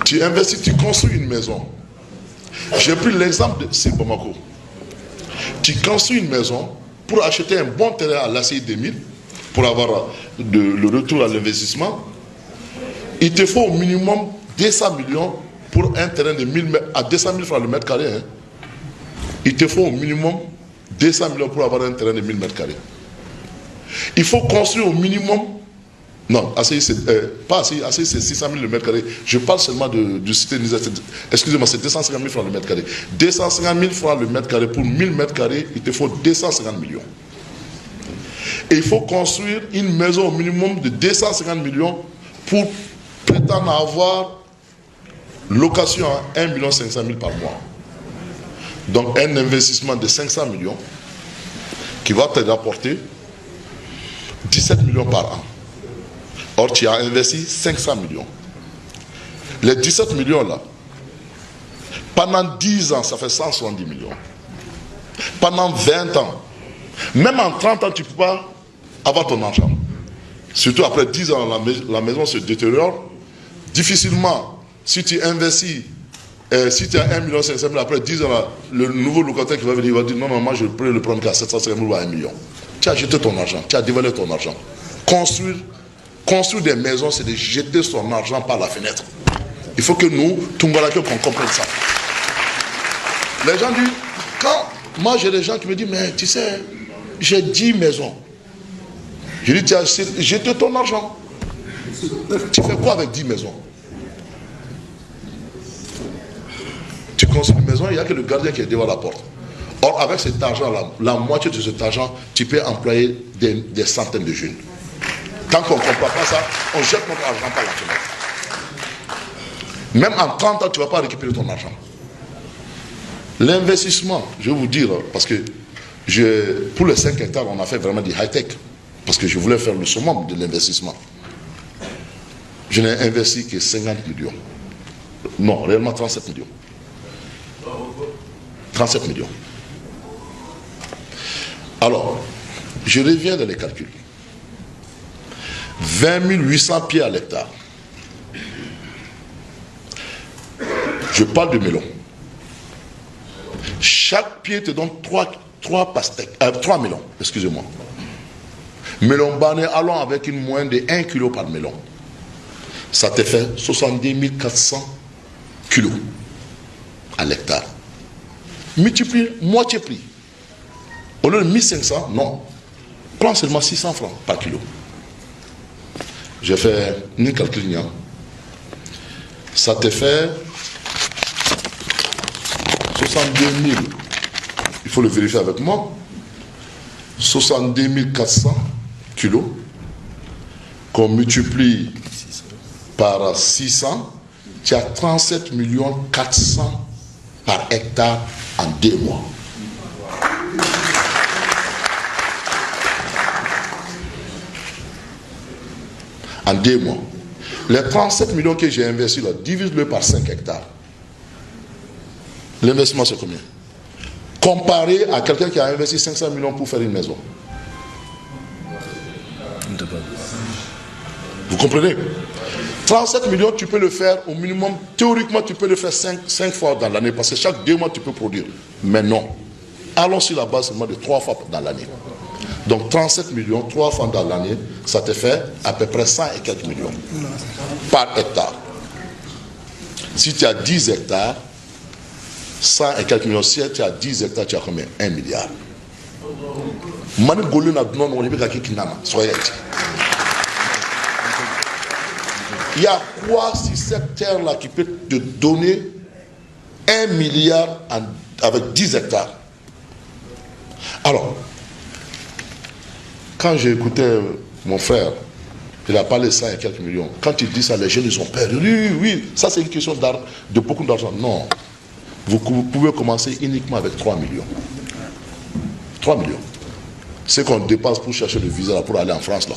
Tu investis, tu construis une maison. J'ai pris l'exemple de c'est Bamako. Tu construis une maison pour acheter un bon terrain à l'ACI 2000 pour avoir le retour à l'investissement. Il te faut au minimum 200 millions pour un terrain de 1000 à 200 000 francs le mètre carré. Hein. Il te faut au minimum 200 millions pour avoir un terrain de 1000 mètres carrés. Il faut construire au minimum. Non, ACI, pas ACI, ACI c'est 600 000 le mètre carré. Je parle seulement du cité Niger. Excusez-moi, c'est 250 000 francs le mètre carré. 250 000 francs le mètre carré pour 1000 mètres carrés, il te faut 250 millions. Et il faut construire une maison au minimum de 250 millions pour prétendre avoir location à 1 500 000 par mois. Donc un investissement de 500 millions qui va te rapporter 17 millions par an. Or, tu as investi 500 millions. Les 17 millions là, pendant 10 ans, ça fait 170 millions. Pendant 20 ans, même en 30 ans, tu ne peux pas avoir ton argent. Surtout après 10 ans, la maison se détériore. Difficilement, si tu investis, si tu as 1 500 000, après 10 ans, là, le nouveau locataire qui va venir, il va dire non, moi je peux le prendre qu'à 750 000 ou à 1 million. Tu as jeté ton argent, tu as dévalé ton argent. Construire des maisons, c'est de jeter son argent par la fenêtre. Il faut que nous, Tungalake, qu'on comprenne ça. Les gens disent, moi j'ai des gens qui me disent, mais tu sais, j'ai 10 maisons. Je dis, tu as jeté ton argent. Tu fais quoi avec 10 maisons? Tu construis une maison, il n'y a que le gardien qui est devant la porte. Or, avec cet argent-là, la moitié de cet argent, tu peux employer des centaines de jeunes. Tant qu'on ne comprend pas ça, on jette notre argent par la fenêtre. Même en 30 ans, tu ne vas pas récupérer ton argent. L'investissement, je vais vous dire, parce que pour les 5 hectares, on a fait vraiment du high-tech. Parce que je voulais faire le summum de l'investissement. Je n'ai investi que 50 millions. Non, réellement 37 millions. 37 millions. Alors, je reviens dans les calculs. 20 800 pieds à l'hectare. Je parle de melon. Chaque pied te donne 3 melons, excusez-moi. Melon bané, allons avec une moyenne de 1 kg par melon. Ça te fait 70 400 kilos à l'hectare. Multiplie moitié prix. Au lieu de 1500, non. Prends seulement 600 francs par kilo. J'ai fait une calcul. Ça te fait 62 000. Il faut le vérifier avec moi. 62 400 kilos qu'on multiplie par 600, tu as 37 400 par hectare en 2 mois. En 2 mois. Les 37 millions que j'ai investis là, divise-le par 5 hectares. L'investissement, c'est combien? Comparé à quelqu'un qui a investi 500 millions pour faire une maison. Vous comprenez? 37 millions, tu peux le faire au minimum. Théoriquement, tu peux le faire 5 fois dans l'année, parce que chaque 2 mois, tu peux produire. Mais non. Allons sur la base seulement de 3 fois dans l'année. Donc 37 millions, 3 fois dans l'année, ça te fait à peu près 100 et quelques millions par hectare. Si tu as 10 hectares, 100 et quelques millions. Si tu as 10 hectares, tu as combien? 1 milliard. Il y a quoi sur cette terre-là qui peut te donner 1 milliard avec 10 hectares? Alors, quand j'ai écouté mon frère, il a parlé de 100 et quelques millions. Quand il dit ça, les jeunes, ils ont peur. Oui, oui, ça c'est une question de beaucoup d'argent. Non. Vous pouvez commencer uniquement avec 3 millions. 3 millions. C'est qu'on dépasse pour chercher le visa là, pour aller en France là.